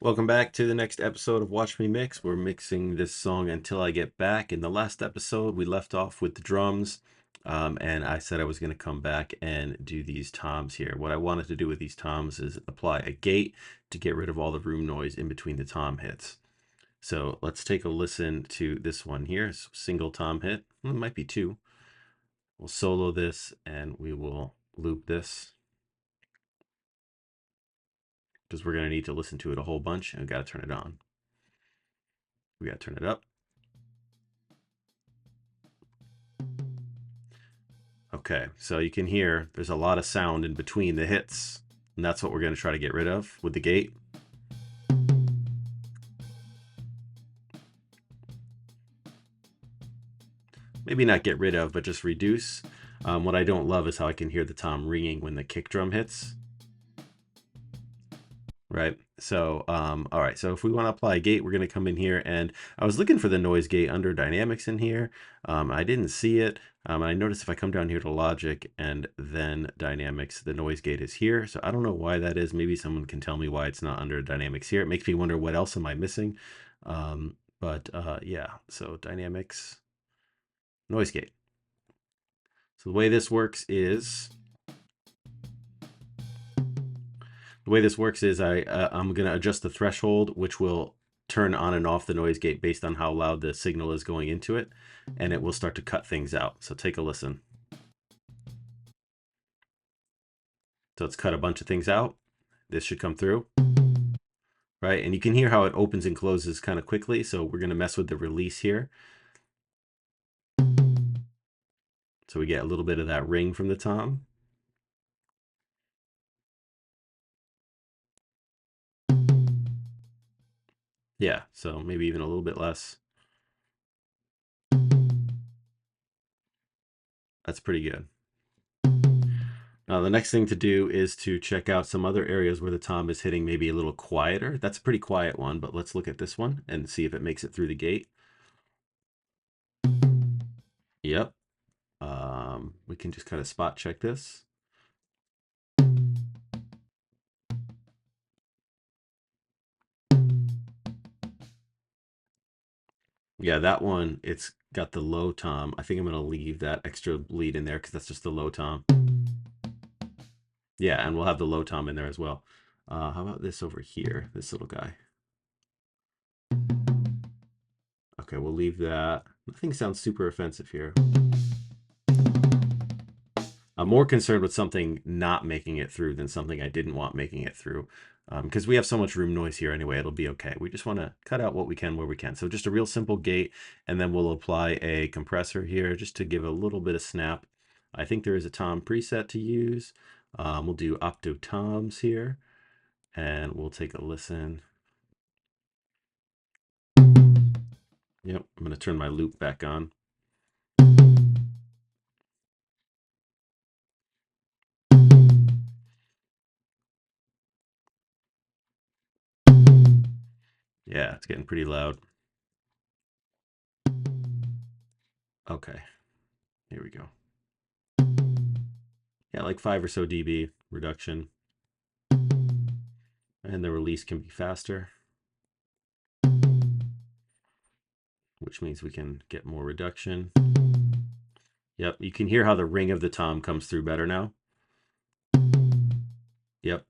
Welcome back to the next episode of Watch Me Mix. We're mixing this song Until I Get Back. In the last episode, we left off with the drums, and I said I was going to come back and do these toms here. What I wanted to do with these toms is apply a gate to get rid of all the room noise in between the tom hits. So let's take a listen to this one here. It's a single tom hit. Well, it might be two. We'll solo this and we will loop this, because we're going to need to listen to it a whole bunch, and we got to turn it on. We got to turn it up. Okay, so you can hear there's a lot of sound in between the hits, and that's what we're going to try to get rid of with the gate. Maybe not get rid of, but just reduce. What I don't love is how I can hear the tom ringing when the kick drum hits. Right, so all right, so if we want to apply a gate, we're going to come in here, and I was looking for the noise gate under dynamics in here. I didn't see it. I noticed if I come down here to logic and then dynamics, the noise gate is here. So I don't know why that is. Maybe someone can tell me why it's not under dynamics here. It makes me wonder, what else am I missing? Yeah, so dynamics, noise gate. So the way this works is I'm going to adjust the threshold, which will turn on and off the noise gate based on how loud the signal is going into it, and it will start to cut things out. So take a listen. So it's cut a bunch of things out. This should come through, right? And you can hear how it opens and closes kind of quickly. So we're going to mess with the release here. So we get a little bit of that ring from the tom. Yeah, so maybe even a little bit less. That's pretty good. Now, the next thing to do is to check out some other areas where the tom is hitting maybe a little quieter. That's a pretty quiet one, but let's look at this one and see if it makes it through the gate. Yep. We can just kind of spot check this. Yeah, that one, it's got the low tom. I think I'm going to leave that extra lead in there because that's just the low tom. Yeah, and we'll have the low tom in there as well. How about this over here, this little guy? Okay, we'll leave that. Nothing sounds super offensive here. I'm more concerned with something not making it through than something I didn't want making it through. Because we have so much room noise here anyway, it'll be okay. We just want to cut out what we can where we can. So just a real simple gate, and then we'll apply a compressor here just to give a little bit of snap. I think there is a tom preset to use. We'll do octo toms here, and we'll take a listen. Yep, I'm going to turn my loop back on. Yeah, it's getting pretty loud. Okay, here we go. Yeah, like 5 or so dB reduction. And the release can be faster, which means we can get more reduction. Yep, you can hear how the ring of the tom comes through better now. Yep.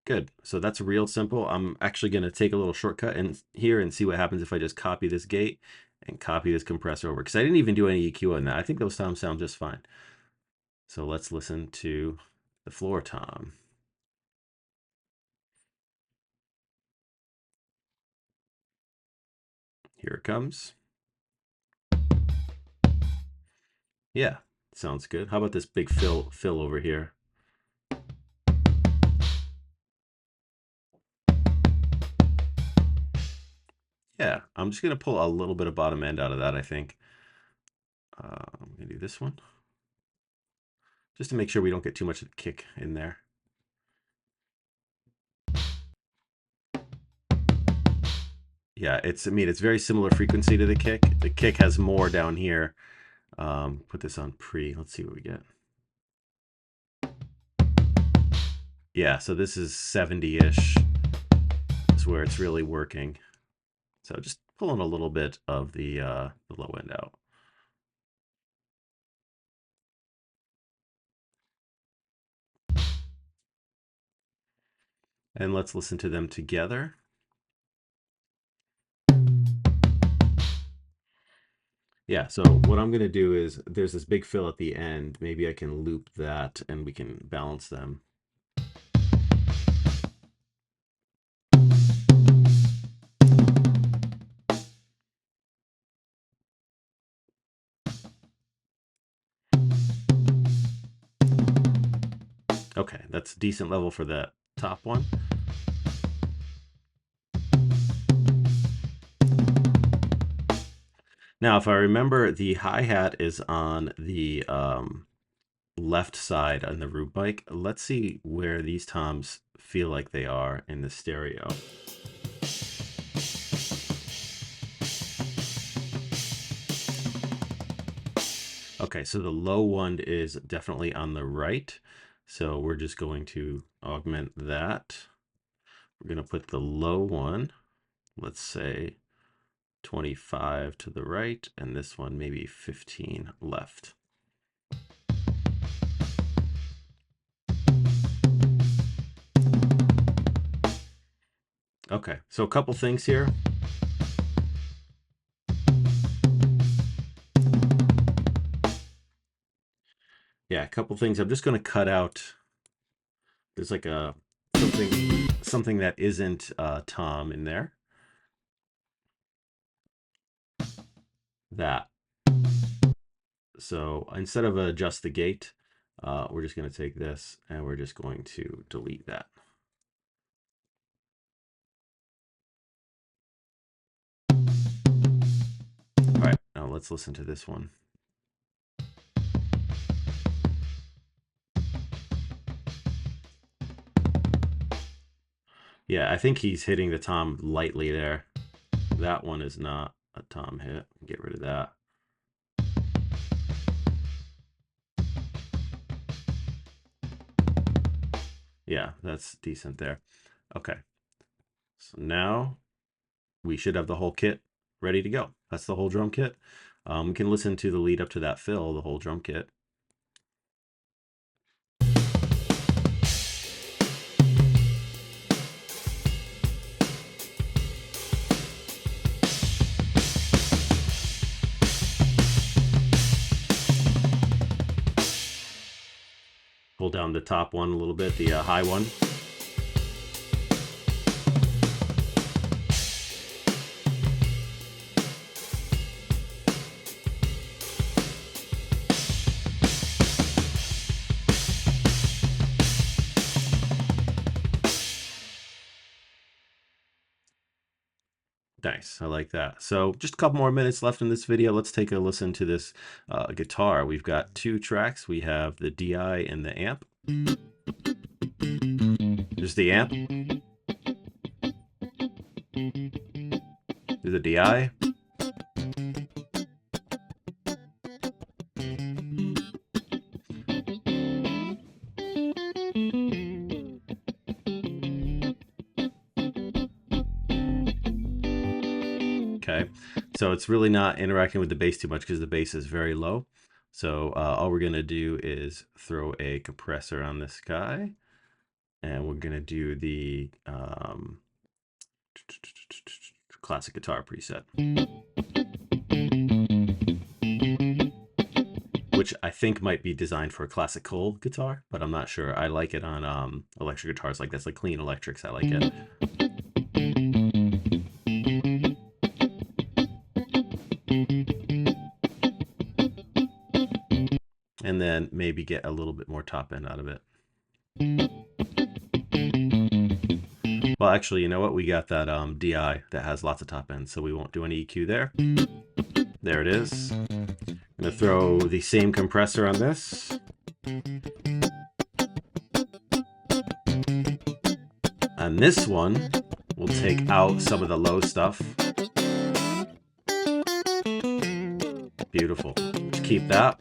Good. So that's real simple. I'm actually going to take a little shortcut in here and see what happens if I just copy this gate and copy this compressor over, because I didn't even do any EQ on that. I think those toms sound just fine. So let's listen to the floor tom. Here it comes. Yeah, sounds good. How about this big fill over here? Yeah, I'm just going to pull a little bit of bottom end out of that, I think. I'm going to do this one, just to make sure we don't get too much of the kick in there. Yeah, it's very similar frequency to the kick. The kick has more down here. Put this on pre. Let's see what we get. Yeah, so this is 70-ish is where it's really working. So just pulling a little bit of the low end out. And let's listen to them together. Yeah, so what I'm going to do is there's this big fill at the end. Maybe I can loop that and we can balance them. Okay, that's a decent level for that top one. Now, if I remember, the hi-hat is on the left side on the root bike. Let's see where these toms feel like they are in the stereo. Okay, so the low one is definitely on the right. So we're just going to augment that. We're going to put the low one, let's say 25 to the right, and this one maybe 15 left. Okay, so a couple things here. Yeah, a couple things. I'm just going to cut out. There's like a something that isn't tom in there. That. So instead of adjust the gate, we're just going to take this and we're just going to delete that. All right, now let's listen to this one. Yeah, I think he's hitting the tom lightly there. That one is not a tom hit. Get rid of that. Yeah, that's decent there. Okay, so now we should have the whole kit ready to go. That's the whole drum kit. We can listen to the lead up to that fill, the whole drum kit. Pull down the top one a little bit, the high one. Nice, I like that. So just a couple more minutes left in this video. Let's take a listen to this guitar. We've got two tracks. We have the DI and the amp. There's the amp. There's the DI. Okay, so it's really not interacting with the bass too much because the bass is very low. So all we're gonna do is throw a compressor on this guy, and we're gonna do the classic guitar preset, which I think might be designed for a classical guitar, but I'm not sure. I like it on electric guitars like this, like clean electrics. I like it. And then maybe get a little bit more top end out of it. Well, actually, you know what? We got that DI that has lots of top end, so we won't do any EQ there. There it is. I'm gonna throw the same compressor on this. On this one, we'll take out some of the low stuff. Beautiful. Just keep that.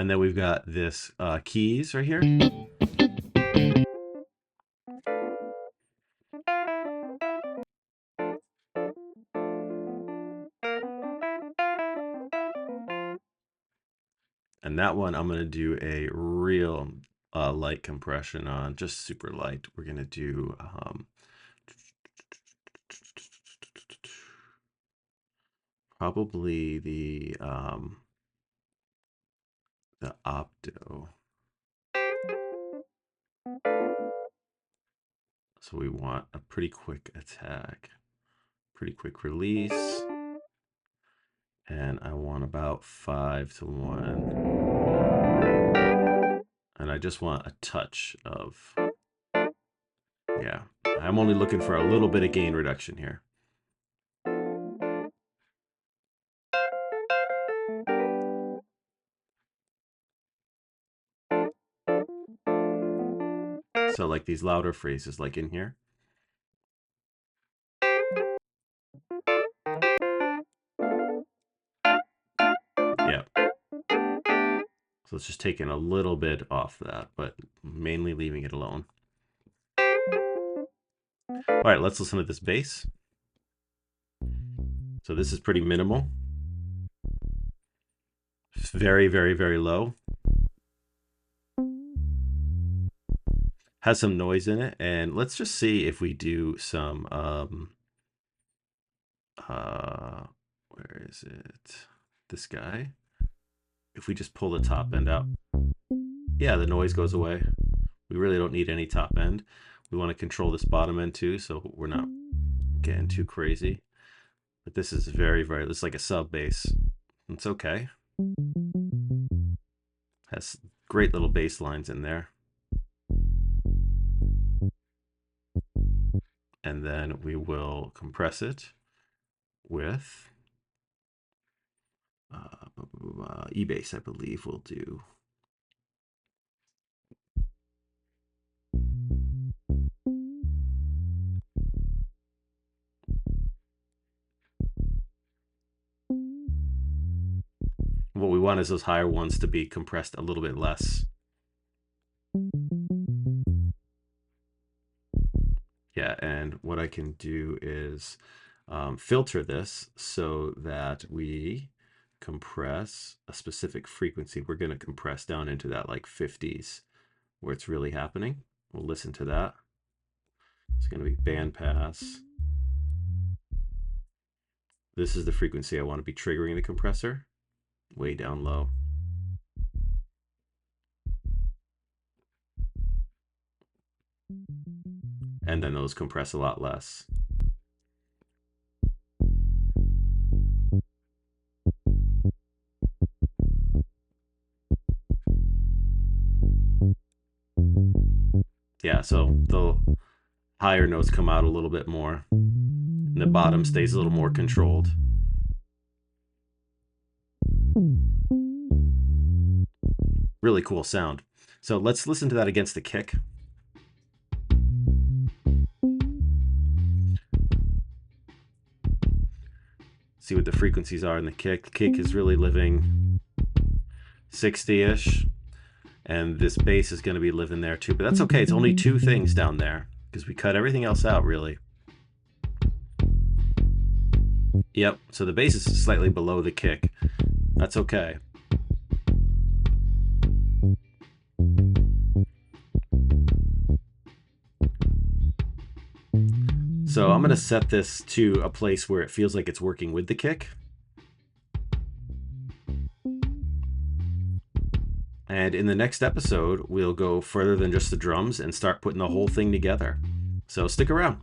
And then we've got this keys right here. And that one I'm going to do a real light compression on, just super light. We're going to do probably the opto. So we want a pretty quick attack, pretty quick release. And I want about 5 to 1. And I just want a touch of, yeah. I'm only looking for a little bit of gain reduction here. So like these louder phrases like in here. Yeah. So it's just taking a little bit off that, but mainly leaving it alone. All right, let's listen to this bass. So this is pretty minimal. It's very, very, very low. Has some noise in it, and let's just see if we do some where is it? This guy. If we just pull the top end out, yeah, the noise goes away. We really don't need any top end. We want to control this bottom end too, so we're not getting too crazy. But this is very, very, it's like a sub bass. It's okay. Has great little bass lines in there. And then we will compress it with E-bass, I believe we'll do. What we want is those higher ones to be compressed a little bit less. Yeah, and what I can do is filter this so that we compress a specific frequency. We're going to compress down into that like 50s where it's really happening. We'll listen to that. It's going to be band pass. This is the frequency I want to be triggering the compressor. Way down low. And then those compress a lot less. Yeah, so the higher notes come out a little bit more, and the bottom stays a little more controlled. Really cool sound. So let's listen to that against the kick. See what the frequencies are in the kick. The kick is really living 60-ish, and this bass is going to be living there too, but that's okay. It's only two things down there because we cut everything else out really. Yep, so the bass is slightly below the kick. That's okay. So I'm going to set this to a place where it feels like it's working with the kick. And in the next episode, we'll go further than just the drums and start putting the whole thing together. So stick around.